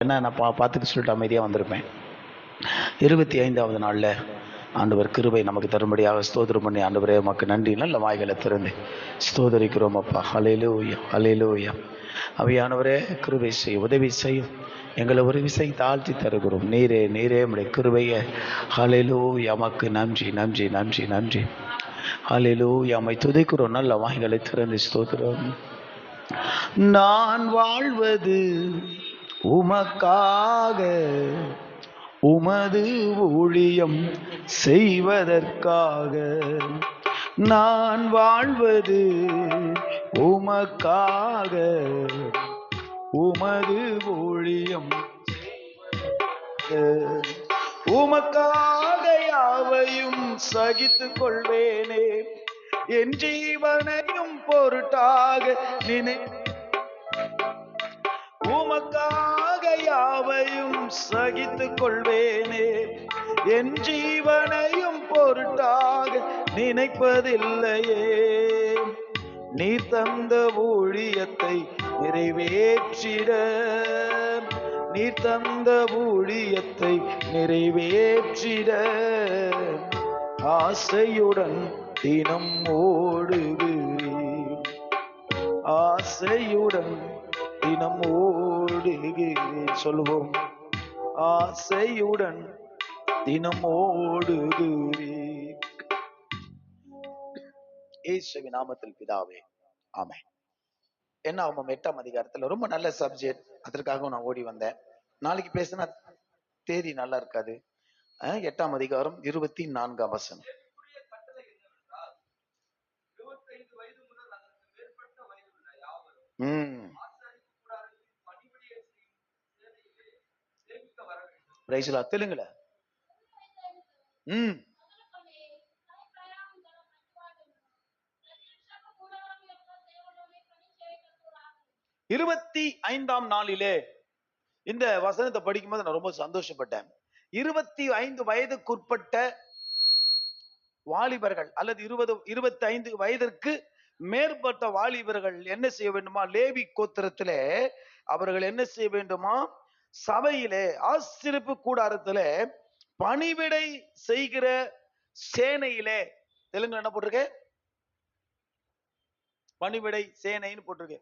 என்ன நான் பார்த்துட்டு சொல்லிட்டு அமைதியாக வந்திருப்பேன். 25வது நாளில் ஆண்டவர் கிருபை நமக்கு தரும்படியாக ஸ்தோத்திரம் பண்ணி, ஆண்டவரே உமக்கு நன்றி. நல்ல வாய்களை திறந்து ஸ்தோதரிக்கிறோம் அப்பா. ஹல்லேலூயா, ஹல்லேலூயா. அவையானவரே கிருபை செய்யும், உதவி செய்யும். எங்களை ஒரு விசை தாழ்த்தி தருகிறோம். நீரே நீரே உம்முடைய கிருபையை. ஹல்லேலூயா, உமக்கு நன்றி நன்றி நன்றி நன்றி. ஹல்லேலூயா, உம்மை துதிக்கிறோம். நல்ல வாய்களை திறந்து ஸ்தோத்திரம். நான் வாழ்வது உமக்காக, உமது ஊழியம் செய்வதற்காக. நான் வாழ்வது உமக்காக, உமது ஊழியம் உமக்காக யாவையும் சகித்துக் கொள்வேனே. என் ஜீவனையும் பொருட்டாக நினை உமக்காக யாவையும் சகித்துக் கொள்வேனே. என் ஜீவனையும் பொருட்டாக நினைப்பதில்லையே. நீ தந்த ஊழியத்தை நிறைவேற்றிட, நீ தந்த ஊழியத்தை நிறைவேற்றிட ஆசையுடன் தினம் ஓடுகிறேன், ஆசையுடன் தினம் ஓடுகிறேன். சொல்லுவோம், ஆசையுடன் தினம் ஓடுகிறேன். இயேசுவின் நாமத்தில் பிதாவே, ஆமென். என்னாகமம் 8ஆம் அதிகாரத்துல ரொம்ப நல்ல சப்ஜெக்ட், அதற்காக நான் ஓடி வந்தேன். நாளைக்கு பேசினா தேதி நல்லா இருக்காது. 8ஆம் அதிகாரம் 24ஆம் வசனம். தெலுங்குல 25ஆம் நாளிலே இந்த வசனத்தை படிக்கும்போது நான் ரொம்ப சந்தோஷப்பட்டேன். 25 வயதுக்குட்பட்ட வாலிபர்கள் அல்லது 25 வயதிற்கு மேற்பட்ட வாலிபர்கள் என்ன செய்ய வேண்டுமா? லேவி கோத்திரத்திலே அவர்கள் என்ன செய்ய வேண்டுமா? சபையிலே ஆசரிப்பு கூடாரத்திலே பணிவிடை செய்கிற சேனையிலே, தெலுங்கு என்ன போட்டிருக்கு? பணிவிடை சேனைன்னு போட்டிருக்கு.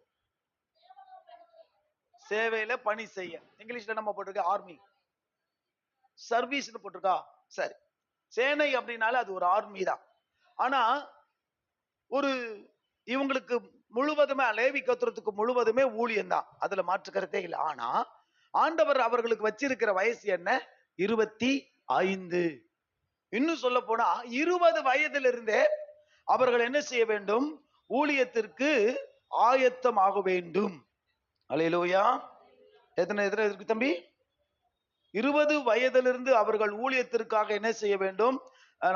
சேவையில பணி செய்ய. இங்கிலீஷ்ல நம்ம போட்டிருக்க ஆர்மி, சர்வீஸ்னு போட்டிருக்கா? சரி, சேனை அப்படின்னால அது ஒரு ஆர்மி தான். ஆனா ஒரு இவங்களுக்கு முழுவதுமே, லேவி கோத்திரத்துக்கு முழுவதுமே ஊழியம் தான், அதுல மாற்று கருத்தே இல்லை. ஆனா ஆண்டவர் அவர்களுக்கு வச்சிருக்கிற வயசு என்ன? 25. இன்னும் சொல்ல போனா 20 வயதிலிருந்தே அவர்கள் என்ன செய்ய வேண்டும்? ஊழியத்திற்கு ஆயத்தமாக வேண்டும். அல்லேலூயா. எத்தனை இருக்கு தம்பி? 20 வயதிலிருந்து அவர்கள் ஊழியத்திற்காக என்ன செய்ய வேண்டும்?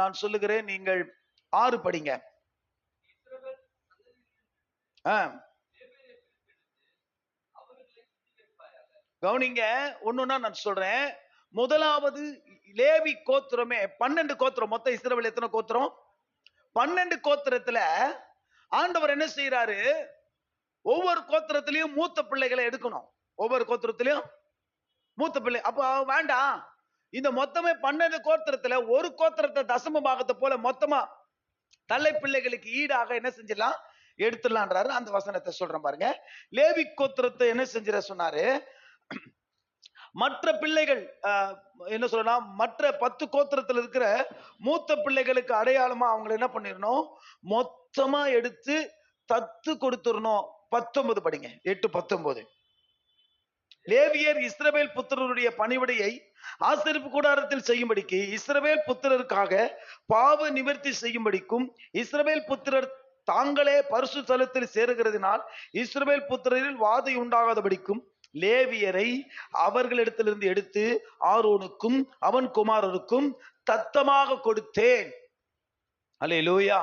நான் சொல்லுகிறேன், நீங்கள் 6 படிங்க. கவனிங்க, ஒண்ணுன்னா நான் சொல்றேன். முதலாவது லேவி கோத்திரமே 12 கோத்திரம். மொத்தம் இஸ்ரவேல் எத்தனை கோத்திரம்? 12 கோத்திரத்துல ஆண்டவர் என்ன செய்யறாரு? ஒவ்வொரு கோத்திரத்திலையும் மூத்த பிள்ளைகளை எடுக்கணும். ஒவ்வொரு கோத்திரத்திலையும் மூத்த பிள்ளை. அப்ப வேண்டாம், இந்த மொத்தமே 12 கோத்திரத்துல ஒரு கோத்திரத்தை தசம பாகத்தை போல மொத்தமா தலை பிள்ளைகளுக்கு ஈடாக என்ன செஞ்சிடலாம்? எடுத்துடலான்றாரு. அந்த வசனத்தை சொல்றேன் பாருங்க. லேவி கோத்திரத்தை என்ன செஞ்சிட சொன்னாரு? மற்ற பிள்ளைகள் என்ன சொல்லலாம், மற்ற 10 கோத்திரத்தில் இருக்கிற மூத்த பிள்ளைகளுக்கு அடையாளமா அவங்களை என்ன பண்ணிடணும்? மொத்தமா எடுத்து தத்து கொடுத்துடணும். 19 படிங்க, 8-19. லேவியர் இஸ்ரவேல் புத்திரருடைய பணிவிடையை ஆசரிப்பு கூடாரத்தில் செய்யும்படிக்கு, இஸ்ரவேல் புத்திரருக்காக பாவ நிவர்த்தி செய்யும்படிக்கும், இஸ்ரவேல் புத்திரர் தாங்களே பரிசு ஸ்தலத்தில் சேருகிறதினால் இஸ்ரவேல் புத்திரரில் வாதை உண்டாகாதபடிக்கும் லேவியரை அவர்களிடத்திலிருந்து எடுத்து ஆரோனுக்கும் அவன் குமாரருக்கும் தத்தமாக கொடுத்தேன். அல்லேலூயா.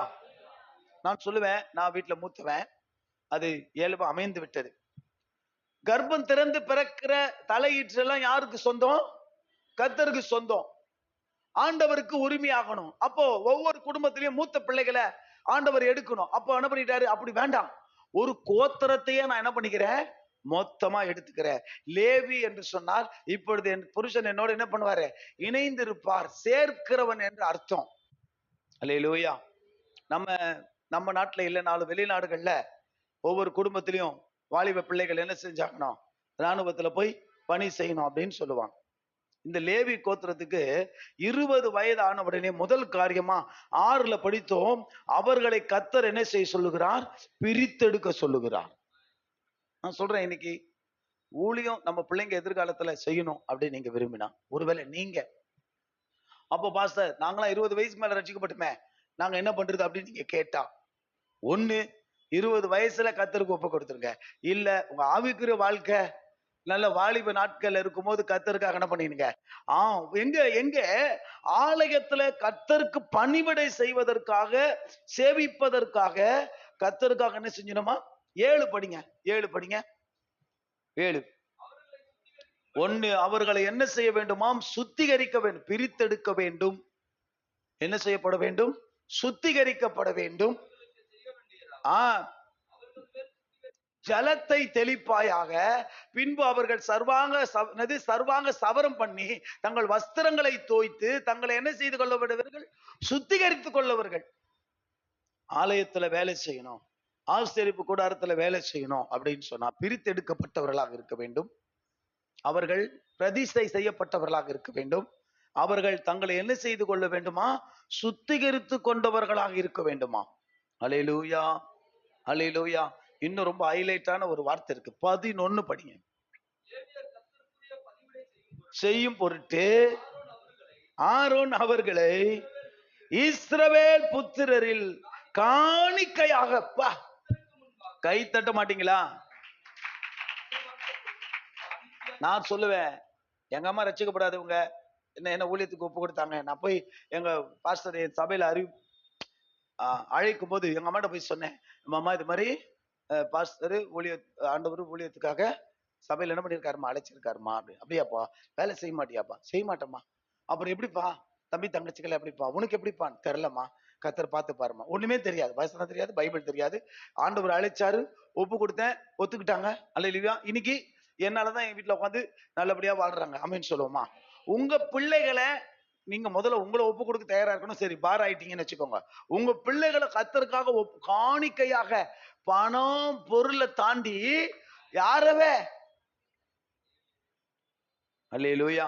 நான் சொல்லுவேன், நான் வீட்டுல மூத்தவன், அது இயல்பா அமைந்து விட்டது. கர்ப்பம் திறந்து பிறக்கிற தலையீற்றெல்லாம் யாருக்கு சொந்தம்? கர்த்தருக்கு சொந்தம். ஆண்டவருக்கு உரிமையாகணும். அப்போ ஒவ்வொரு குடும்பத்திலையும் மூத்த பிள்ளைகளை ஆண்டவர் எடுக்கணும். அப்போ என்ன பண்ணிட்டாரு? அப்படி வேண்டாம், ஒரு கோத்திரத்தையே நான் என்ன பண்ணிக்கிறேன்? மொத்தமா எடுத்துக்கிற. லேவி என்று சொன்னால் இப்பொழுது என் புருஷன் என்னோட என்ன பண்ணுவாரு? இணைந்திருப்பார், சேர்க்கிறவன் என்று அர்த்தம். அல்லேலூயா. நம்ம நம்ம நாட்டுல இல்லைனாலும் வெளிநாடுகள்ல ஒவ்வொரு குடும்பத்திலையும் வாலிப பிள்ளைகள் என்ன செஞ்சாங்கணும்? ராணுவத்துல போய் பணி செய்யணும் அப்படின்னு சொல்லுவாங்க. இந்த லேவி கோத்திரத்துக்கு 20 வயது ஆன உடனே முதல் காரியமா 6ல படித்தோம், அவர்களை கர்த்தர் என்ன செய்ய சொல்லுகிறார்? பிரித்தெடுக்க சொல்லுகிறார். நான் சொல்றேன், இன்னைக்கு ஊழியம் நம்ம பிள்ளைங்க எதிர்காலத்துல செய்யணும் அப்படின்னு நீங்க விரும்பினா, ஒருவேளை நீங்க அப்போ பாஸ்டர் நாங்களாம் 20 வயசுக்கு மேல ரட்சிக்கப்பட்டுமே, நாங்க என்ன பண்றது அப்படின்னு நீங்க கேட்டா, ஒண்ணு 20 வயசுல கர்த்தருக்கு ஒப்பு கொடுத்துருங்க. இல்ல உங்க ஆவிக்குரிய வாழ்க்கை நல்ல வாலிப நாட்கள் இருக்கும்போது கர்த்தருக்காக என்ன பண்ணிடுங்க. எங்க எங்க ஆலயத்துல கர்த்தருக்கு பணிவிடை செய்வதற்காக, சேவிப்பதற்காக, கர்த்தருக்காக என்ன செஞ்சணுமா? 7 படிங்க, 7 படிங்க, 7. 1 அவர்களை என்ன செய்ய வேண்டுமாம்? சுத்திகரிக்க வேண்டும், பிரித்தெடுக்க வேண்டும். என்ன செய்யப்பட வேண்டும்? சுத்திகரிக்கப்பட வேண்டும். ஜலத்தை தெளிப்பாயாக. பின்பு அவர்கள் சர்வாங்க சவரம் பண்ணி தங்கள் வஸ்திரங்களை தோய்த்து தங்களை என்ன செய்து கொள்ளப்படுவார்கள்? சுத்திகரித்துக் கொள்ளவர்கள். ஆலயத்துல வேலை செய்யணும், ஆசரிப்பு கூடாரத்துல வேலை செய்யணும் அப்படின்னு சொன்னா பிரித்தெடுக்கப்பட்டவர்களாக இருக்க வேண்டும். அவர்கள் பிரதிஷ்டை செய்யப்பட்டவர்களாக இருக்க வேண்டும். அவர்கள் தங்களை என்ன செய்து கொள்ள வேண்டுமா? சுத்திகரித்து கொண்டவர்களாக இருக்க வேண்டுமா? அல்லேலூயா, அல்லேலூயா. இன்னும் ரொம்ப ஹைலைட்டான ஒரு வார்த்தை இருக்கு. 11 படிங்க. செய்யும் பொருட்டு ஆரோன் அவர்களை இஸ்ரவேல் புத்திரரில் காணிக்கையாக. கை தட்ட மாட்டீங்களா? நான் சொல்லுவேன், எங்க அம்மா ரட்சிக்கப்படாதவங்க என்ன ஊழியத்துக்கு ஒப்பு கொடுத்தாங்க. நான் போய் எங்க பாஸ்டர் சபையில அழைக்கும் போது எங்க அம்மாட்ட போய் சொன்னேன், அம்மா இது மாதிரி பாஸ்டர் ஆண்டவர் ஊழியத்துக்காக சபையில என்ன பண்ணிருக்காருமா, அழைச்சிருக்காருமா. அப்படியாப்பா? வேலை செய்ய மாட்டியாப்பா? செய்ய மாட்டேம்மா. அப்புறம் எப்படிப்பா தம்பி தங்கச்சிகளை எப்படிப்பா? உனக்கு எப்படிப்பா? தெரியலம்மா, கர்த்தர் பார்த்து பாருமா. ஒண்ணுமே தெரியாது, வசனம் தெரியாது, பைபிள் தெரியாது. ஆண்டவர் அழைச்சாரு, ஒப்பு கொடுத்தேன், ஒத்துக்கிட்டாங்க. அல்லேலூயா. இன்னைக்கு என்னாலதான் என் வீட்டுல உட்காந்து நல்லபடியா வாழ்றாங்க. ஆமென் சொல்லுவோமா? உங்க பிள்ளைகளை நீங்க முதல்ல உங்களை ஒப்பு கொடுக்க தயாரா இருக்கணும். சரி, பார் ஆயிட்டீங்கன்னு வச்சுக்கோங்க. உங்க பிள்ளைகளை கர்த்தருக்காக காணிக்கையாக, பணம் பொருளை தாண்டி யாரவே. அல்லேலூயா.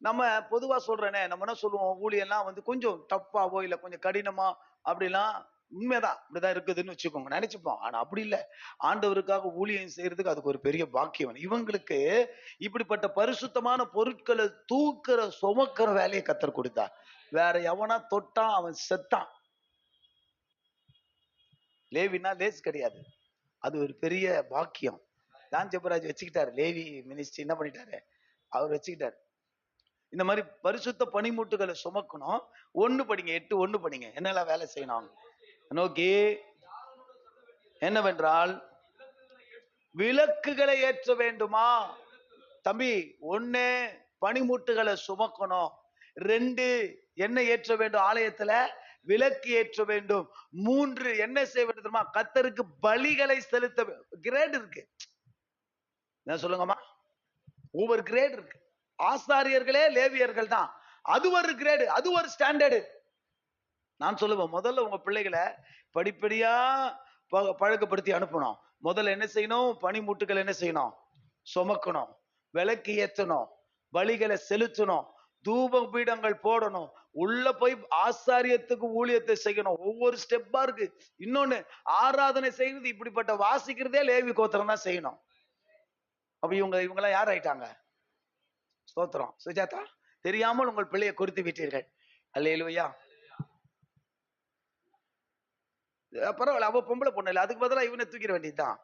நம்ம பொதுவா சொல்றேனே, நம்ம என்ன சொல்லுவோம்? ஊழியெல்லாம் வந்து கொஞ்சம் டப்பாவோ இல்ல கொஞ்சம் கடினமா அப்படிலாம் உண்மைதான், அப்படிதான் இருக்குதுன்னு வச்சுக்கோங்க, நினைச்சுப்போம். ஆனா அப்படி இல்ல. ஆண்டவருக்காக ஊழியம் செய்யறதுக்கு அதுக்கு ஒரு பெரிய பாக்கியம். இவங்களுக்கு இப்படிப்பட்ட பரிசுத்தமான பொருட்களை தூக்குற சுமக்கிற வேலையை கர்த்தர் கொடுத்தார். வேற எவனா தொட்டான் அவன் செத்தான். லேவினா லேஸ் கிடையாது, அது ஒரு பெரிய பாக்கியம். தான் ஜெபராஜ் வச்சுக்கிட்டாரு, லேவி மினிஸ்ட்ரி என்ன பண்ணிட்டாரு, அவர் வச்சுக்கிட்டாரு. இந்த மாதிரி பரிசுத்த பனிமூட்டுகளை சுமக்கணும். 1 படிங்க, 8:1 படிங்க. என்னெல்லாம் வேலை செய்யணும் நோக்கி? என்னவென்றால் விளக்குகளை ஏற்ற வேண்டுமா? தம்பி, 1 பனிமூட்டுகளை சுமக்கணும். 2 என்ன ஏற்ற வேண்டும்? ஆலயத்துல விளக்கு ஏற்ற வேண்டும். 3 என்ன செய்ய வேண்டும்? கர்த்தருக்கு பலிகளை செலுத்த. கிரேட் இருக்கு, என்ன சொல்லுங்கம்மா? ஒவ்வொரு கிரேட் இருக்கு. ஆசாரியர்களே லேவியர்கள் தான், அது ஒரு கிரேடு, அது ஒரு ஸ்டாண்டர்டு. நான் சொல்லுவேன், முதல்ல உங்க பிள்ளைகளை படிப்படியா பழக்கப்படுத்தி அனுப்பணும். முதல்ல என்ன செய்யணும்? பனிமூட்டுகள் என்ன செய்யணும்? சுமக்கணும், விளக்கு ஏற்றணும், பலிகளை செலுத்தணும், தூப பீடங்கள் போடணும், உள்ள போய் ஆசாரியத்துக்கு ஊழியத்தை செய்யணும். ஒவ்வொரு ஸ்டெப்பா இருக்கு. இன்னொன்னு, ஆராதனை செய்யறது இப்படிப்பட்ட வாசிக்கிறதே லேவி கோத்திரம் தான் செய்யணும். அப்ப இவங்க யார் ஆயிட்டாங்க? ஸ்தோத்திரம். சுஜாதா, தெரியாமல் உங்கள் பிள்ளையை குறித்து விட்டீர்கள். அல்லேலூயா. பரவாயில்ல, அவ பொம்பளை பொண்ணு இல்ல, அதுக்கு பதிலா இவனை தூக்கிட வேண்டியதுதான்.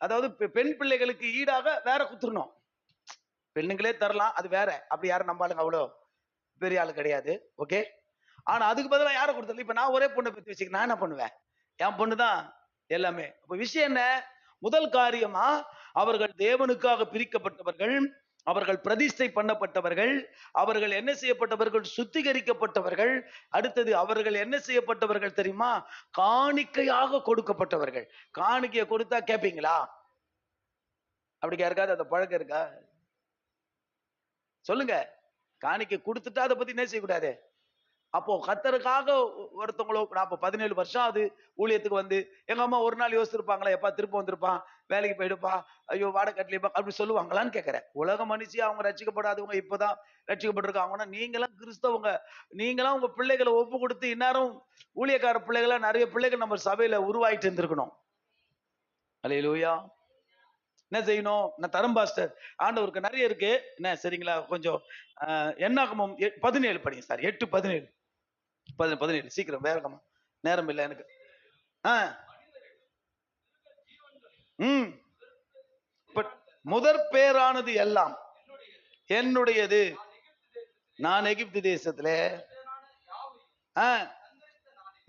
அதாவது பெண் பிள்ளைகளுக்கு ஈடாக வேற குத்துறணும். பெண்ணுங்களே தரலாம், அது வேற. அப்படி யாரும் நம்பாளுங்க அவ்வளோ பெரிய ஆளு கிடையாது. ஓகே. ஆனா அதுக்கு பதிலா யாரை கொடுத்தல? இப்ப நான் ஒரே பொண்ணை பத்தி வச்சுக்க, நான் என்ன பண்ணுவேன்? என் பொண்ணுதான் எல்லாமே. அப்ப விஷயம் என்ன? முதல் காரியமா, அவர்கள் தேவனுக்காக பிரிக்கப்பட்டவர்கள், அவர்கள் பிரதிஷ்டை பண்ணப்பட்டவர்கள், அவர்கள் என்ன செய்யப்பட்டவர்கள்? சுத்திகரிக்கப்பட்டவர்கள். அடுத்தது அவர்கள் என்ன செய்யப்பட்டவர்கள் தெரியுமா? காணிக்கையாக கொடுக்கப்பட்டவர்கள். காணிக்கையை கொடுத்தா கேட்பீங்களா? அப்படி யாருக்காவது அந்த பழக்கம் இருக்கா? சொல்லுங்க. காணிக்கை கொடுத்துட்டா அதை பத்தி என்ன செய்யக்கூடாது? அப்போ கத்தருக்காக ஒருத்தவங்களோ, நான் இப்போ 17 வருஷம் அது ஊழியத்துக்கு வந்து, எங்க அம்மா ஒரு நாள் யோசிச்சிருப்பாங்களா? எப்பா திரும்ப வந்திருப்பான், வேலைக்கு போயிடுப்பா, ஐயோ வாடகை கட்டலையப்பா, அப்படி சொல்லுவாங்களான்னு கேட்கிறேன். உலக மனுஷி அவங்க ரட்சிக்கப்படாதவங்க இப்பதான் ரட்சிக்கப்பட்டிருக்காங்கன்னா, நீங்களாம் கிறிஸ்தவங்க, நீங்களாம் உங்க பிள்ளைகளை ஒப்பு கொடுத்து இந்நேரம் ஊழியக்கார பிள்ளைகளா நிறைய பிள்ளைகள் நம்ம சபையில உருவாயிட்டு இருந்திருக்கணும். அல்லேலூயா. என்ன செய்யணும்? நான் தரம் பாஸ்டர், ஆண்டவருக்கு நிறைய இருக்கு என்ன, சரிங்களா? கொஞ்சம் என்னாகமம் 17 படிங்க சார். 8:17. 17 சீக்கிரம் வேகமா, நேரம் இல்லை எனக்கு. முதற் பேரானது எல்லாம் என்னுடையது. நான் எகிப்து தேசத்துல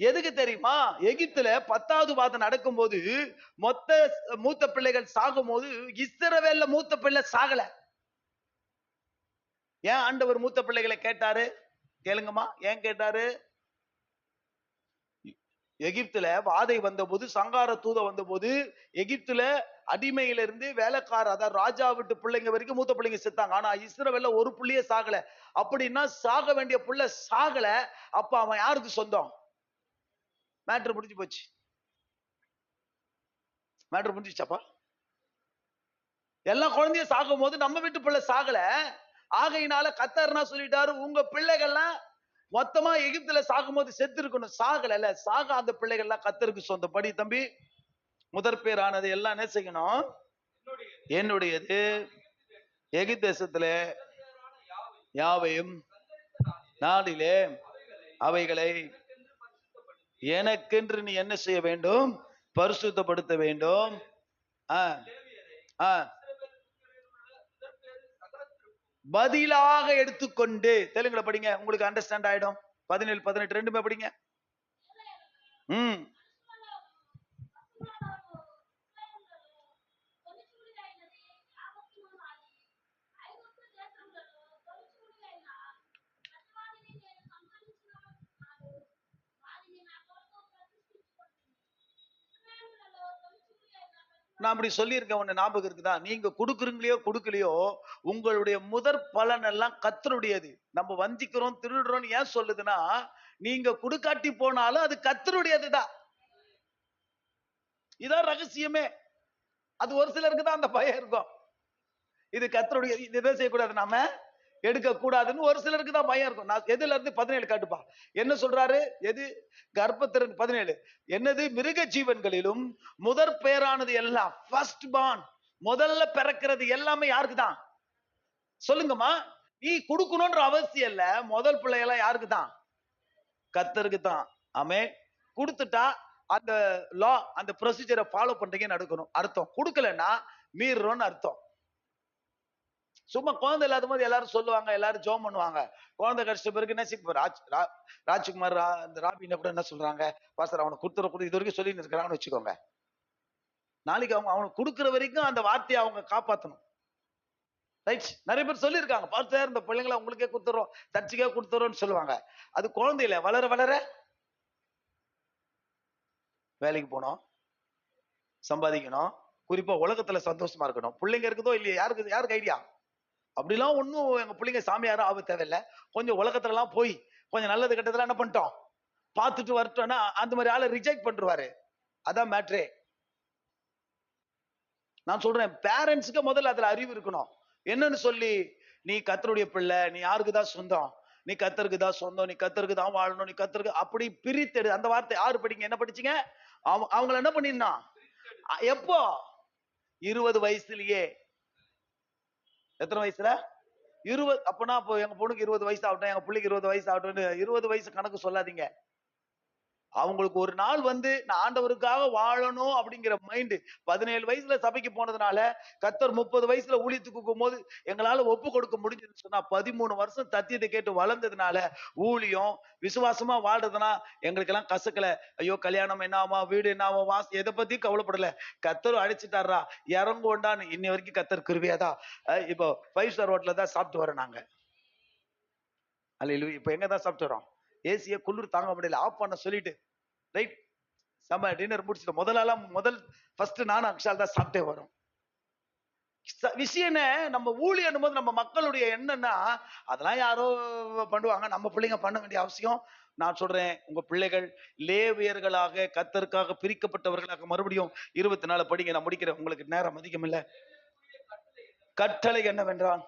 எதுக்கு தெரியுமா? எகிப்துல 10வது வாதம் நடக்கும் போது மொத்த மூத்த பிள்ளைகள் சாகும் போது இஸ்ரவேல்ல மூத்த பிள்ளை சாகல. ஏன் ஆண்டவர் மூத்த பிள்ளைகளை கேட்டாரு? கேளுங்கம்மா, ஏன் கேட்டாரு? எகிப்துல வாதை வந்த போது, சங்கார தூத வந்த போது, எகிப்துல அடிமையில இருந்து வேலைக்கார, அதாவது ராஜா விட்டு பிள்ளைங்க வரைக்கும் மூத்த பிள்ளைங்க செத்தாங்க. ஆனா இஸ்ரவேல்ல ஒரு புள்ளியே சாகல. அப்படின்னா சாக வேண்டிய புள்ள சாகல. அப்ப அவன் யாருக்கு சொந்தம்? மேட்ரு முடிஞ்சு போச்சு. மேட்ரு முடிஞ்சுச்சாப்பா? எல்லா குழந்தையும் சாகும் போது நம்ம வீட்டு பிள்ளை சாகல. ஆகையினால கத்தர்னா சொல்லிட்டாரு, உங்க பிள்ளைகள்லாம் மொத்தமா எகிப்துல சாகும் போது செத்து இருக்கணும். சாகல, சாகாத பிள்ளைகள்லாம் கத்தருக்கு சொந்தம். படி தம்பி. முதற் பேரானது எல்லாம் என்ன செய்யணும்? என்னுடையது. எகிப்து தேசத்துல யாவையும் நாளிலே அவைகளை எனக்கென்று நீ என்ன செய்ய வேண்டும்? பரிசுத்தப்படுத்த வேண்டும். பதிலாக எடுத்துக்கொண்டு, தெலுங்குல படிங்க, உங்களுக்கு அண்டர்ஸ்டாண்ட் ஆயிடும். 17, 18 ரெண்டுமே படிங்க. நான் அப்படி சொல்லியிருக்கேன், ஒண்ணு ஞாபகம் இருக்குதா? நீங்க கொடுக்குறீங்களோ கொடுக்கலையோ, உங்களுடைய முதற் பலன் எல்லாம் கர்த்தருடையது. நம்ம வஞ்சிக்கிறோம், திருடுறோம் ஏன் சொல்லுதுன்னா, நீங்க கொடுக்காட்டி போனாலும் அது கர்த்தருடையதுதான். இதான் ரகசியமே. அது ஒரு சிலருக்கு தான் அந்த பயம் இருக்கும். இது கர்த்தருடைய, இதை செய்யக்கூடாது, நாம எடுக்க கூடாதுன்னு ஒரு சிலருக்கு தான் பயம் இருக்கும். நான் எதுல இருந்து 17 காட்டுப்பா. என்ன சொல்றாரு? எது? கர்ப்பத்திறன் 17 என்னது? மிருக ஜீவன்களிலும் முதற் பேரானது எல்லாம், ஃபர்ஸ்ட் பார்ன், முதல்ல பிறக்கிறது எல்லாமே யாருக்கு தான்? சொல்லுங்கம்மா. நீ கொடுக்கணும்ன்ற அவசியம் இல்ல. முதல் பிள்ளையெல்லாம் யாருக்கு தான்? கர்த்தருக்கு தான். ஆமே. கொடுத்துட்டா அந்த லா, அந்த ப்ரொசீஜரை ஃபாலோ பண்றீங்க நடக்கணும் அர்த்தம். கொடுக்கலன்னா மீறோம்னு அர்த்தம். சும்மா குழந்தை இல்லாத போது எல்லாரும் சொல்லுவாங்க, எல்லாரும் ஜோம் பண்ணுவாங்க. குழந்தை கஷ்ட பிறகு என்ன ராஜ்குமார் ராபின கூட என்ன சொல்றாங்க? பாஸ்டர் அவனை கொடுத்துற இது வரைக்கும் சொல்லி இருக்கிறாங்கன்னு வச்சுக்கோங்க. நாளைக்கு அவங்க அவனுக்கு கொடுக்குற வரைக்கும் அந்த வார்த்தையை அவங்க காப்பாற்றணும். ரைட்? நிறைய பேர் சொல்லியிருக்காங்க, பாஸ்டர் இந்த பிள்ளைங்களை உங்களுக்கே கொடுத்துறோம், சர்ச்சுக்கே கொடுத்துறோம்னு சொல்லுவாங்க. அது குழந்தையில வளர வளர வேலைக்கு போனோம், சம்பாதிக்கணும், குறிப்பா உலகத்துல சந்தோஷமா இருக்கணும். பிள்ளைங்க இருக்குதோ இல்லையா? யாருக்கு ஐடியா? அப்படிலாம் ஒன்றும் எங்க பிள்ளைங்க சாமியாரும் ஆக தேவையில்லை. கொஞ்சம் உலகத்துல எல்லாம் போய் கொஞ்சம் நல்லது கெட்டதெல்லாம் என்ன பண்ணிட்டோம் பார்த்துட்டு வரட்டோம்னா அந்த மாதிரி ஆளை ரிஜெக்ட் பண்ணிருவாரு. அதான் மேட்ரே. நான் சொல்றேன், பேரண்ட்ஸுக்கு முதல்ல அதுல அறிவு இருக்கணும். என்னன்னு சொல்லி, நீ கர்த்தருடைய பிள்ளை, நீ யாருக்கு தான் சொந்தம், நீ கர்த்தருக்கு தான் சொந்தம், நீ கர்த்தருக்கு தான் வாழணும், நீ கர்த்தருக்கு, அப்படி பிரித்தெடு. அந்த வார்த்தை யாரு படிங்க, என்ன படிச்சீங்க? அவங்கள என்ன பண்ணிருந்தான்? எப்போ? 20 வயசுலயே. எத்தனை வயசுல? 20. அப்பனா அப்போ எங்க பொண்ணுக்கு 20 வயசு ஆகட்டும், எங்க பிள்ளைக்கு 20 வயசு ஆகட்டும், 20 வயசு கணக்கு சொல்லாதீங்க. அவங்களுக்கு ஒரு நாள் வந்து நான் ஆண்டவருக்காக வாழணும் அப்படிங்கிற மைண்டு. 17 வயசுல சபைக்கு போனதுனால கர்த்தர் 30 வயசுல ஊழியத்துக்கு போகும்போது எங்களால ஒப்பு கொடுக்க முடிஞ்சதுன்னு சொன்னா 13 வருஷம் சத்தியத்தை கேட்டு வளர்ந்ததுனால ஊழியம் விசுவாசமா வாழ்றதுனா எங்களுக்கு எல்லாம் கசக்கல. ஐயோ கல்யாணம் என்ன ஆமா, வீடு என்ன ஆமா, வாசி எதை பத்தியும் கவலைப்படல. கர்த்தர் அடிச்சுட்டாரா இறங்குவோண்டான்னு இன்னி வரைக்கும் கர்த்தர் கிருபையாதான். இப்போ 5 ஸ்டார் ஹோட்டல்ல தான் சாப்பிட்டு வரோம் நாங்க. அல்லேலூயா. இப்ப எங்க தான் சாப்பிட்டு வரோம். ஏசிய குளிர் தாங்க முடியல, ஆஃப் பண்ண சொல்லிட்டு ரைட் நம்ம டின்னர் முடிச்சுட்டு முதல் ஃபர்ஸ்ட் நானும் அக்ஷால் தான் சாப்பிட்டே வரோம். விஷயம் என்ன, நம்ம ஊழியர்னும் போது நம்ம மக்களுடைய எண்ணம்னா அதெல்லாம் யாரோ பண்ணுவாங்க, நம்ம பிள்ளைங்க பண்ண வேண்டிய அவசியம். நான் சொல்றேன், உங்க பிள்ளைகள் லேவியர்களாக கர்த்தருக்காக பிரிக்கப்பட்டவர்களாக. மறுபடியும் 24 படிங்க, நான் முடிக்கிறேன், உங்களுக்கு நேரம் அதிகம் இல்ல. கட்டளை என்னவென்றால்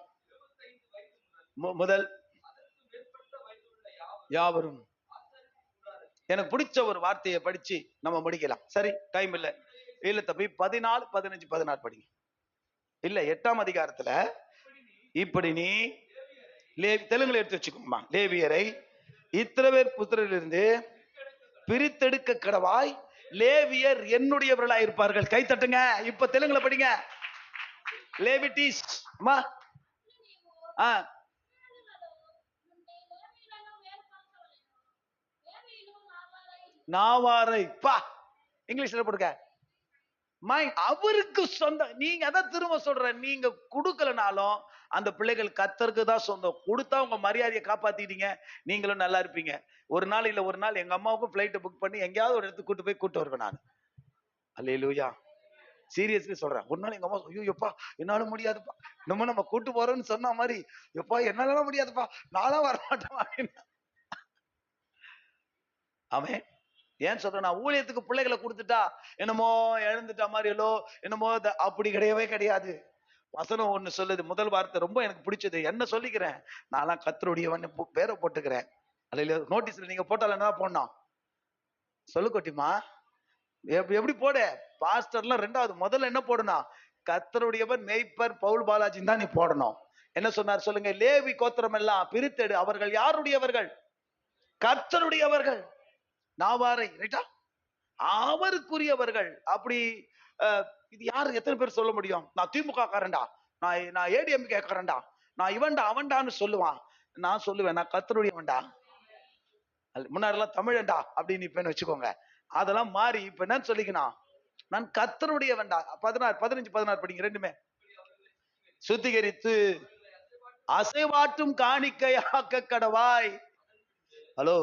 முதல் யாவரும். எனக்கு பிடிச்ச ஒரு வார்த்தையை படிச்சு நம்ம முடிக்கலாம். சரி, டைம் இல்ல. இல்ல தம்பி, 14, 15, 16 படிங்க. இல்ல 8ஆம் அதிகாரத்துல இப்படி நீ தெலுங்குல எடுத்து வச்சுக்கோமா. லேவியரை இஸ்ரவேல் புத்திரரிலிருந்து பிரித்தெடுக்க கடவாய், லேவியர் என்னுடையவர்களாய் இருப்பார்கள். கை தட்டுங்க. இப்ப தெலுங்குல படிங்க. லேவிட்டிஸ் அம்மா. நாவாரை பா இங்கிலீஷ்ல போடுங்க. அவருக்கு சொந்தம். நீங்க அதான் திரும்ப சொல்ற, நீங்க கொடுக்கலனாலும் அந்த பிள்ளைகள் கர்த்தருக்கு தான் சொந்தம். கொடுத்தா உங்க மரியாதையை காப்பாத்திட்டீங்க, நீங்களும் நல்லா இருப்பீங்க. ஒரு நாள் இல்ல ஒரு நாள் எங்க அம்மாவுக்கும் பிளைட் புக் பண்ணி எங்கேயாவது ஒரு இடத்துக்கு கூட்டு போய் கூட்டு வருவேன் நான். அல்லேலூயா. சீரியஸ்லி சொல்றேன். ஒரு நாள் எங்க அம்மா ஐயோ எப்பா என்னால முடியாதுப்பா, நம்ம கூட்டு போறோம்னு சொன்ன மாதிரி எப்பா என்னால முடியாதுப்பா, நானும் வரமாட்டேன். அவன் ஏன் சொல்றேன், நான் ஊழியத்துக்கு பிள்ளைகளை கொடுத்துட்டா என்னமோ எழுந்துட்டா மாதிரியோ என்னமோ அப்படி கிடையவே கிடையாது. வசனம் ஒண்ணு சொல்லுது, முதல் வார்த்தை ரொம்ப எனக்கு பிடிச்சது. என்ன சொல்லிக்கிறேன், நான் கர்த்தருடையவன் பேரை போட்டுக்கிறேன். அதுல நோட்டீஸ்ல நீங்க போட்டால என்ன போடணும் சொல்லு கொட்டிமா. எப்படி போடு, பாஸ்டர்லாம் ரெண்டாவது, முதல்ல என்ன போடணும், கர்த்தருடையவன் மேய்ப்பர் பவுல் பாலாஜின்னு தான் நீ போடணும். என்ன சொன்னார் சொல்லுங்க, லேவி கோத்திரம் எல்லாம் பிரித்தெடு, அவர்கள் யாருடையவர்கள், கர்த்தருடையவர்கள். நாவாரை ரைட்டா, அவருக்குரியவர்கள். அப்படி இது யாரு எத்தனை பேர் சொல்ல முடியும், நான் திமுக காரண்டா, நான் ஏடிஎம்கே காரண்டா, நான் இவன்டா அவன்டான்னு சொல்லுவான். நான் சொல்லுவேன் நான் கர்த்தருடையவன்டா. முன்னாடிலாம் தமிழன்டா அப்படின்னு இப்ப வச்சுக்கோங்க. அதெல்லாம் மாறி இப்ப என்னன்னு சொல்லிக்கணும், நான் கர்த்தருடையவன்டா. 16, 15, 16 படிங்க ரெண்டுமே. சுத்திகரித்து அசைவாட்டும் காணிக்கையாக்க கடவாய். ஹலோ,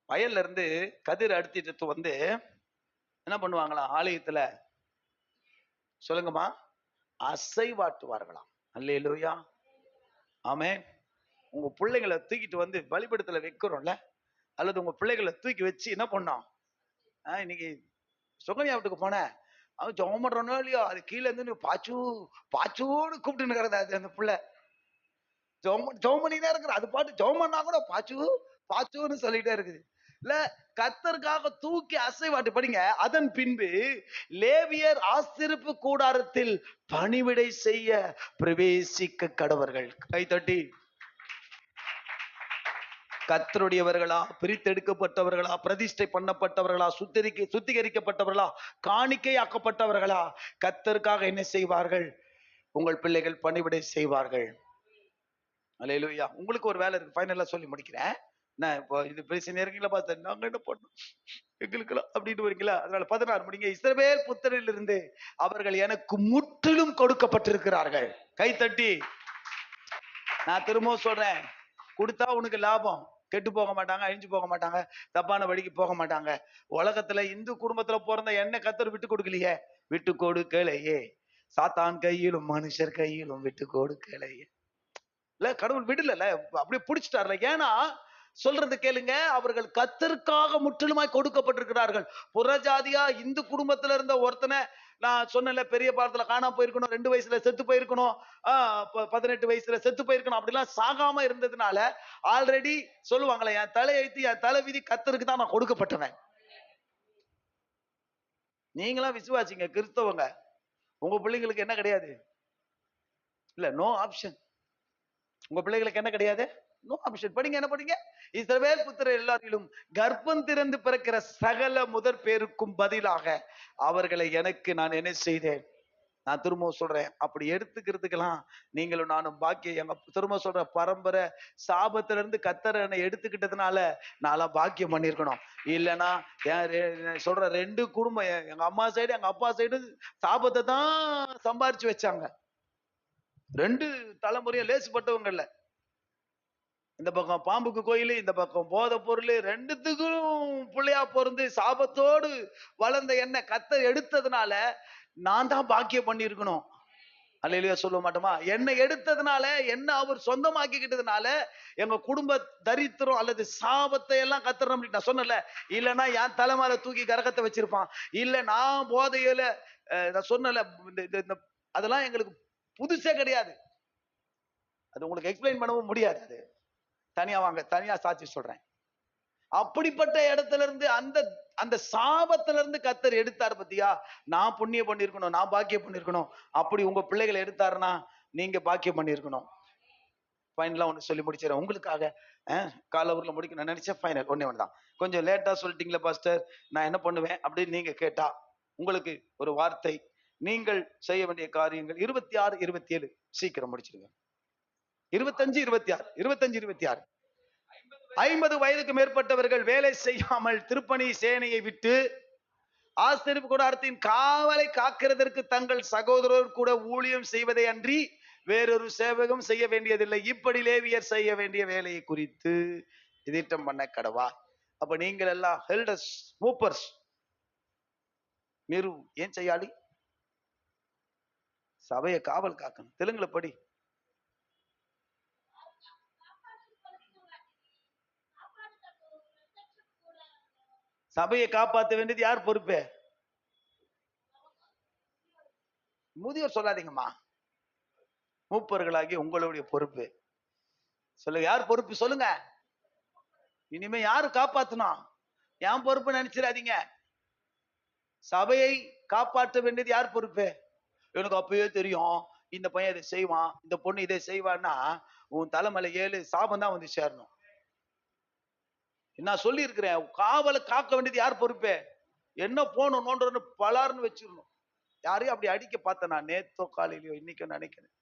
வயல்ல இருந்து கதிர் அடித்துட்டு வந்து என்ன பண்ணுவாங்களாம் ஆலயத்துல சொல்லுங்கம்மா, அசைவாட்டுவார்களாம். அல்லேலூயா. ஆமென். உங்க பிள்ளைகளை தூக்கிட்டு வந்து பலிபீடத்துல வைக்கிறோம்ல, அல்லது உங்க பிள்ளைகளை தூக்கி வச்சு என்ன பண்ணோம். இன்னைக்கு சுகன்யா வீட்டுக்கு போனேன், அவன் ஜெபம் பண்றானோ இல்லையோ, அது கீழே இருந்து பாச்சு பாச்சோன்னு கூப்பிட்டு இருக்கிறதா அந்த பிள்ளை. ஜெபம் பண்ணிதான் இருக்கிற, அது பாட்டு ஜெபம் பண்ணா கூட பாச்சு பாச்சுன்னு சொல்லிட்டே இருக்குது. இல்ல கர்த்தருக்காக தூக்கி அசைவாட்டு படிங்க. அதன் பின்பு லேவியர் ஆசரிப்பு கூடாரத்தில் பணிவிடை செய்ய பிரவேசிக்க கடவர்கள். கைத்தட்டி. கர்த்தருடையவர்களா, பிரித்தெடுக்கப்பட்டவர்களா, பிரதிஷ்டை பண்ணப்பட்டவர்களா, சுத்திகரிக்கப்பட்டவர்களா, காணிக்கையாக்கப்பட்டவர்களா, கர்த்தருக்காக என்ன செய்வார்கள், உங்கள் பிள்ளைகள் பணிவிடை செய்வார்கள். அல்லேலூயா. உங்களுக்கு ஒரு வேலை இருக்கு, ஃபைனலா சொல்லி முடிக்கிறேன். நான் இப்போ இது பேசி நேரங்கள பார்த்தேன், நாங்க என்ன பண்ணோம் எங்களுக்கெல்லாம் அப்படின்னு வரீங்களா. அதனால 16 முடிங்க. இஸ்ரவேல் புத்திரரிலிருந்து அவர்கள் எனக்கு முற்றிலும் கொடுக்கப்பட்டிருக்கிறார்கள். கைத்தட்டி. நான் திரும்பவும் சொல்றேன், கொடுத்தா உனக்கு லாபம், கெட்டு போக மாட்டாங்க, அழிஞ்சு போக மாட்டாங்க, தப்பான வழிக்கு போக மாட்டாங்க. உலகத்துல இந்து குடும்பத்துல பிறந்த என்ன கர்த்தர் விட்டு கொடுக்கலையே, விட்டு கொடுக்கலையே, சாத்தான் கையிலும் மனுஷர் கையிலும் விட்டு கொடுக்கலையே. இல்ல கடவுள் விடல, அப்படியே பிடிச்சிட்டார்ல. ஏன்னா சொல்றது கேளுங்க, அவர்கள் கர்த்தருக்காக முற்றிலுமாய் கொடுக்கப்பட்டிருக்கிறார்கள். புறஜாதியா இந்து குடும்பத்துல இருந்த ஒருத்தனை நான் சொன்னல, பெரிய பாடத்துல காணாம போயிருக்கணும், 2 வயசுல செத்து போயிருக்கணும், 18 வயசுல செத்து போயிருக்கணும், அப்படிலாம் சாகாம இருந்ததுனால ஆல்ரெடி சொல்லுவாங்களே, என் தலையெழுத்து என் தலைவிதி கர்த்தருக்கு தான் நான் கொடுக்கப்பட்டவன். நீங்களாம் விசுவாசிங்க கிறிஸ்தவங்க, உங்க பிள்ளைங்களுக்கு என்ன கிடையாது இல்ல, நோ ஆப்ஷன். உங்க பிள்ளைகளுக்கு என்ன கிடையாது, நோ அபிஷேக். படிங்க, என்ன படிங்க? இஸ்ரவேல் புத்திரர் எல்லாரிலும் கர்ப்பம் திறந்து பிறக்கிற சகல முதற் பேருக்கும் பதிலாக அவர்களை எனக்கு நான் என்ன செய்தேன். நான் திரும்பவும் சொல்றேன், அப்படி எடுத்துக்கிறதுக்கெல்லாம் நீங்களும் நானும் பாக்கியம். எங்க திரும்ப சொல்ற பரம்பரை சாபத்துல இருந்து கத்தரனை எடுத்துக்கிட்டதுனால நான்லாம் பாக்கியம் பண்ணிருக்கணும். இல்லைன்னா சொல்ற 2 குடும்பம், எங்க அம்மா சைடு எங்க அப்பா சைடு சாபத்தை தான் சம்பாரிச்சு வச்சாங்க. 2 தலைமுறையும் லேசுப்பட்டவங்க இல்ல. இந்த பக்கம் பாம்புக்கு கோயில், இந்த பக்கம் போதை பொருள், 2த்துக்கும் பிள்ளையா பொருந்து சாபத்தோடு வளர்ந்த என்ன கத்தர் எடுத்ததுனால நான் தான் பாக்கியம் பண்ணிருக்கணும். அல்லேலூயா சொல்ல மாட்டோமா? என்னை எடுத்ததுனால, என்ன அவர் சொந்தமாக்கிக்கிட்டதுனால எங்க குடும்ப தரித்திரம் அல்லது சாபத்தை எல்லாம் கத்தர் நம்மளுக்கு, நான் சொன்னல, இல்லைன்னா என் தலைமையில தூக்கி கரகத்தை வச்சிருப்பான். இல்ல நான் போதையில நான் சொன்னல, அதெல்லாம் எங்களுக்கு புதுசே கிடையாது. அது உங்களுக்கு எக்ஸ்பிளைன் பண்ணவும் முடியாது. அது தனியா வாங்க, தனியா சாட்சி சொல்றேன். அப்படிப்பட்ட இடத்துல இருந்து அந்த அந்த சாபத்துல இருந்து கத்தர் எடுத்தார் பத்தியா. நான் புண்ணியம் பண்ணிருக்கணும், நான் பாக்கியம் பண்ணிருக்கணும். அப்படி உங்க பிள்ளைகளை எடுத்தாருன்னா நீங்க பாக்கியம் பண்ணிருக்கணும். ஃபைனலா ஒண்ணு சொல்லி முடிச்சிடறேன் உங்களுக்காக. காலவூர்ல முடிக்க நான் நினைச்சேன். ஃபைனல் ஒண்ணே ஒண்ணுதான். கொஞ்சம் லேட்டா சொல்லிட்டீங்களா பாஸ்டர், நான் என்ன பண்ணுவேன் அப்படின்னு நீங்க கேட்டா உங்களுக்கு ஒரு வார்த்தை. நீங்கள் செய்ய வேண்டிய காரியங்கள் 26, 27 சீக்கிரம் முடிச்சிருங்க. 25, 26, 25, 26. 50 வயதுக்கு மேற்பட்டவர்கள் வேலை செய்யாமல் திருப்பணி சேனையை விட்டு ஆசரிப்பு கூடாரத்தின் காவலை காக்கிறதற்கு தங்கள் சகோதரர் கூட ஊழியம் செய்வதை அன்றி வேறொரு சேவகம் செய்ய வேண்டியதில்லை. இப்படி லேவியர் செய்ய வேண்டிய வேலையை குறித்து திட்டம் பண்ண கடவா. அப்ப நீங்கள் எல்லாம் ஹெல்டர்ஸ், மூப்பர்ஸ், మీరు ఏం చేయాలి? சபையை காவல் காக்கணும். தெலுங்குல படி. சபையை காப்பாற்ற வேண்டியது யார் பொறுப்பு? முதியோர் சொல்லாதீங்கம்மா, மூப்பர்களாகி உங்களுடைய பொறுப்பு. சொல்லுங்க, யார் பொறுப்பு சொல்லுங்க. இனிமே யாரு காப்பாத்தணும்? என் பொறுப்பு நினைச்சிடாதீங்க. சபையை காப்பாற்ற வேண்டியது யார் பொறுப்பு? எனக்கு அப்பயே தெரியும் இந்த பையன் இதை செய்வான், இந்த பொண்ணு இதை செய்வான்னா உன் தலைமையில 7 சாபம் தான் வந்து சேரணும். நான் சொல்லி இருக்கிறேன், காவலை காக்க வேண்டியது யார் பொறுப்பு? என்ன போகணும் நோன்றன்னு பலார்னு வச்சிடணும். யாரையும் அப்படி அடிக்க பார்த்தேன் நான் நேத்தோ காலையிலயோ இன்னைக்கோ நினைக்கிறேன்.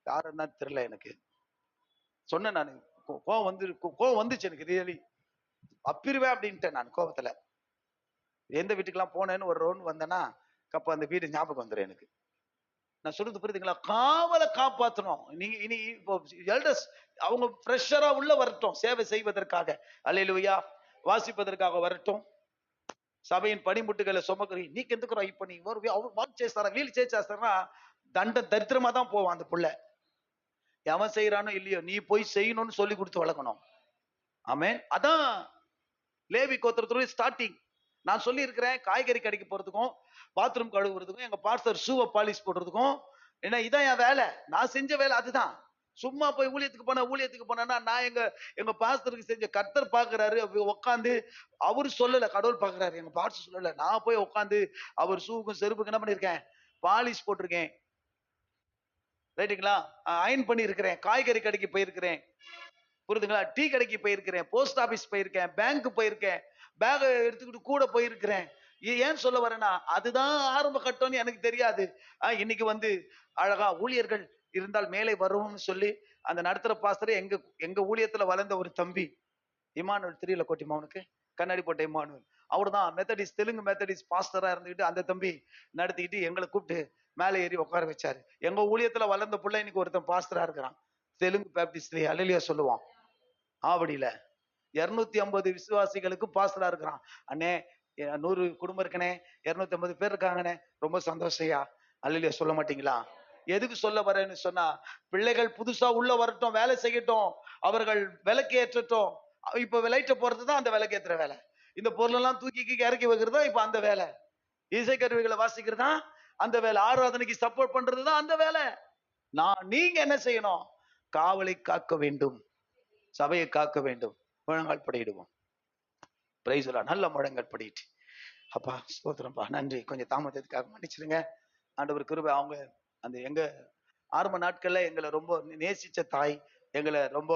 யாருன்னா தெரியல எனக்கு. சொன்னேன் நான், கோவம் வந்துச்சு எனக்கு. ரியலி அப்பிருவேன் அப்படின்ட்டேன் நான் கோபத்துல. எந்த வீட்டுக்கெல்லாம் போனேன்னு ஒரு ரவுண்ட் வந்தேன்னா அப்ப அந்த வீடு ஞாபகம் வந்துடும் எனக்கு. நான் சொல்றது புரியுதுங்களா? காவலை காப்பாற்றணும். நீங்க இனி இப்போ எல்டர்ஸ் அவங்க ஃப்ரெஷரா உள்ள வரட்டும், சேவை செய்வதற்காக, அல்லேலூயா, వాసిப்பதற்காக வரட்டும். సభயின் పనిముట్టుகளை சுமக்கிறீ నీకెందుకురా ఈ పని, వర్క్ చేస్తారా వీళ్ళు చేస్తారా, దరిద్రமா தான் போவான் அந்த புள்ள. எவன் செய்யறானோ இல்லையோ நீ போய் செய்யணும்னு சொல்லி கொடுத்து வளர்க்கணும். ஆமென். அதான் லேவி கோத்திரத்துடைய ஸ்டார்டிங். நான் சொல்லி இருக்கிறேன், காய்கறி கடைக்கு போறதுக்கும் பாத்ரூம் கழுவுறதுக்கும் எங்க பாஸ்டர் ஷூவை பாலிஷ் போடுறதுக்கும், ஏன்னா இதான் என் வேலை. நான் செஞ்ச வேலை அதுதான். சும்மா போய் ஊழியத்துக்கு போனா நான் எங்க பாஸ்டருக்கு செஞ்ச கர்த்தர் பாக்குறாரு. உட்காந்து அவரு சொல்லல, கடவுள் பாக்குறாரு. எங்க பாஸ்டர் சொல்லல, நான் போய் உட்காந்து அவர் ஷூவுக்கும் செருப்புக்கு என்ன பண்ணிருக்கேன், பாலிஷ் போட்டிருக்கேன். ரைட்டுங்களா? அயன் பண்ணி இருக்கிறேன். காய்கறி கடைக்கு போயிருக்கிறேன், புரியுதுங்களா? டீ கடைக்கு போயிருக்கிறேன், போஸ்ட் ஆபீஸ் போயிருக்கேன், பேங்க் போயிருக்கேன், பேக் எடுத்துக்கிட்டு கூட போயிருக்கிறேன். ஏன் சொல்ல வரேன்னா அதுதான் ஆரம்ப கட்டம்னு எனக்கு தெரியாது. இன்னைக்கு வந்து அழகா ஊழியர்கள் இருந்தால் மேலே வரும்னு சொல்லி அந்த நடத்துற பாஸ்டர் எங்க ஊழியத்துல வளர்ந்த ஒரு தம்பி இமானுவல், தெரியல கோட்டிமா அவனுக்கு, கண்ணாடி போட்ட இமானுவல். அவர் தான் மெத்தடிஸ்ட், தெலுங்கு மெத்தடிஸ்ட் பாஸ்டரா இருந்துகிட்டு அந்த தம்பி நடத்திக்கிட்டு எங்களை கூப்பிட்டு மேலே ஏறி உட்கார வச்சாரு. எங்க ஊழியத்துல வளர்ந்த பிள்ளை இன்னைக்கு ஒருத்தன் பாஸ்டரா இருக்கிறான், தெலுங்கு பேப்டிஸ்ட்லயே. அல்லேலூயா சொல்லுவான். ஆவடியில 250 விசுவாசிகளுக்கு பாஸ்டரா இருக்கிறான். அண்ணே 100 குடும்பம் இருக்கனே, 250 பேர் இருக்காங்கண்ணே, ரொம்ப சந்தோஷையா. அல்லேலூயா சொல்ல மாட்டீங்களா? எதுக்கு சொல்ல வரேன்னு சொன்னா, பிள்ளைகள் புதுசா உள்ள வரட்டும், வேலை செய்யட்டும், அவர்கள் விளக்கு ஏற்றட்டும். இப்ப லைட்ட போறதுதான் அந்த விளக்கு ஏற்றுற வேலை. இந்த பொருள் எல்லாம் தூக்கி இறக்கி வைக்கிறதா இப்ப அந்த வேலை. இசை கருவிகளை வாசிக்கிறதா அந்த வேலை. ஆராதனைக்கு சப்போர்ட் பண்றதுதான் அந்த வேலை. நீங்க என்ன செய்யணும்? காவலை காக்க வேண்டும், சபையை காக்க வேண்டும். முழங்கால் படியிடுவோம். பிரைஸ் எல்லாம் நல்ல முழங்கால் படிட்டு. அப்பா ஸ்தோத்திரம்பா, நன்றி. கொஞ்சம் தாமதத்துக்காக மன்னிச்சிருங்க. ஆண்டவர் கிருபை. அவங்க அந்த எங்க ஆரம்ப நாட்கள்ல எங்களை ரொம்ப நேசிச்ச தாய், எங்களை ரொம்ப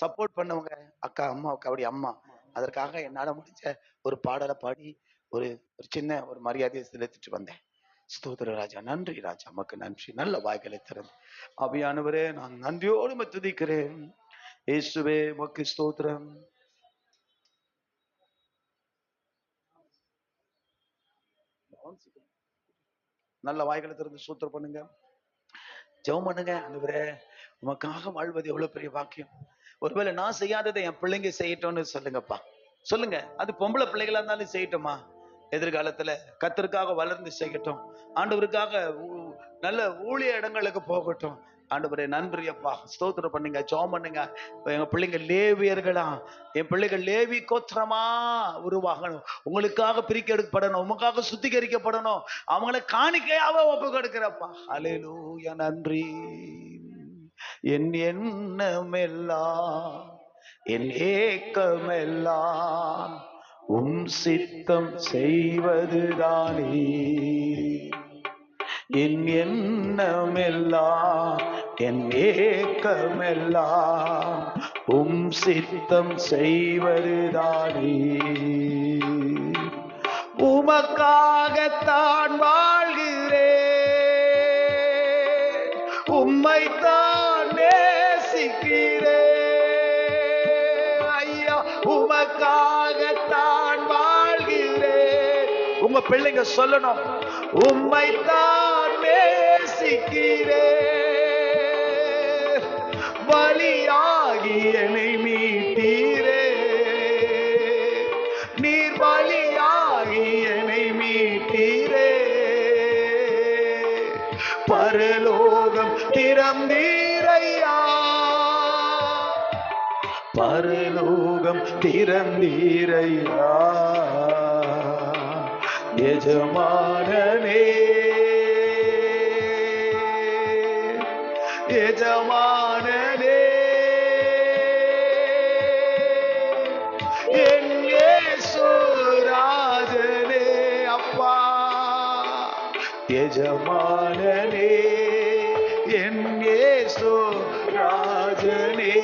சப்போர்ட் பண்ணவங்க அக்கா அம்மாவுக்கு அப்படி அம்மா, அதற்காக என்னால முடிஞ்ச ஒரு பாடலை பாடி ஒரு ஒரு சின்ன ஒரு மரியாதையை செலுத்திட்டு வந்தேன். ஸ்தோத்திர ராஜா, நன்றி ராஜா, உமக்கு நன்றி. நல்ல வாய்களை திறந்து ஆவியானவரே, நான் நன்றியோடு உம்மை துதிக்கிறேன். இயேசுவே உமக்கு ஸ்தோத்திரம். நல்ல வாய்களை திறந்து ஸ்தோத்திரம் பண்ணுங்க, ஜெபம் பண்ணுங்க. ஆண்டவரே, உமக்காக வாழ்வது எவ்வளவு பெரிய பாக்கியம். ஒருவேளை நான் செய்யாததை என் பிள்ளைங்க செய்யட்டும்னு சொல்லுங்கப்பா. சொல்லுங்க, அது பொம்பளை பிள்ளைகளா இருந்தாலும் செய்யட்டுமா. எதிர்காலத்துல கர்த்தருக்காக வளர்ந்து செய்யட்டும். ஆண்டவருக்காக நல்ல ஊழிய இடங்களுக்கு போகட்டும். ஆண்டவரே நன்றி அப்பா, ஸ்தோத்திரம் பண்ணுங்க, ஜெபம் பண்ணுங்க. எங்க பிள்ளைங்க லேவியர்களா, என் பிள்ளைகள் லேவி கோத்திரமா உருவாகணும். உங்களுக்காக பிரிக்கெடுக்கப்படணும், உங்களுக்காக சுத்திகரிக்கப்படணும். அவங்களை காணிக்கையாவ ஒப்பு கொடுக்கிறப்பா. அல்லேலூயா, நன்றி. என் எண்ணமெல்லாம் என் ஏக்கமெல்லாம் உம் சித்தம் செய்வதுதானே. என் எண்ணமெல்லாம் என் ஏக்கமெல்லாம் உம் சித்தம் செய்வதுதானே. உமக்காகத்தான் வாழ்கிறேன், உம்மைத்தான் நேசிக்கிறேன். ஐயா, உமக்காகத்தான் வாழ்கிறேன். உங்க பிள்ளைங்க சொல்லணும், உம்மைத்தான் நேசிக்கிறேன். பலியாகி என்னை மீட்டீரே, நீர் பலியாகி என்னை மீட்டீரே. பரலோகம் திறந்தீரையா, பரலோகம் திறந்தீரையா. எஜமானனே, எஜமானனே, என் இயேசு ராஜனே. அப்பா, எஜமானனே, என் இயேசு ராஜனே.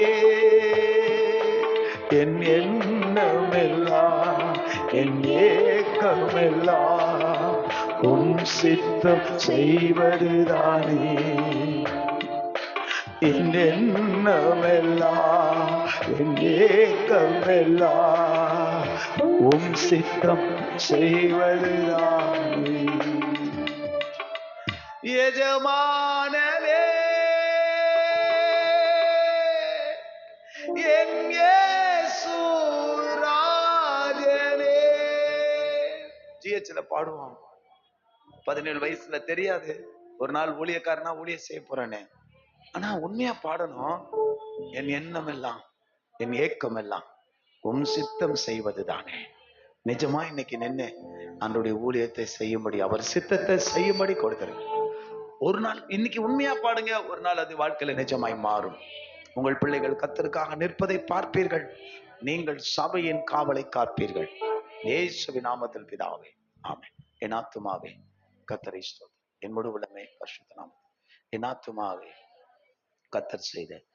என் எண்ணமெல்லாம் என் ஏக்கமெல்லாம் உம் சித்தம் செய்வதுதானே. என் எண்ணமெல்லாம் என் ஏக்கமெல்லாம் உம் சித்தம் செய்வதுதானே. எஜமானனே, என் இயேசு ராஜனே. ஜிஹெச்ல பாடுவோம். 17 வயசுல தெரியாது, ஒரு நாள் ஊழியக்காரனா ஊழிய செய்ய போறேன்னு. ஆனா உண்மையா பாடணும். என் எண்ணம் எல்லாம் என் ஏக்கம் எல்லாம் உம் சித்தம் செய்வதுதானே. நிஜமா இன்னைக்கு நின்று அவருடைய ஊழியத்தை செய்யும்படி, அவர் சித்தத்தை செய்யும்படி கொடுத்துருங்க. ஒரு நாள் இன்னைக்கு உண்மையா பாடுங்க, ஒரு நாள் அது வாழ்க்கையில நிஜமாய் மாறும். உங்கள் பிள்ளைகள் கர்த்தருக்காக நிற்பதை பார்ப்பீர்கள். நீங்கள் சபையின் காவலை காப்பீர்கள். இயேசுவின் நாமத்தில் பிதாவே, ஆமென். என் ஆத்துமாவே கர்த்தரை ஸ்தோத்திரி, என் முழு உள்ளமே பரிசுத்த நாமம். என் ஆத்துமாவே கர்த்தர் செய்த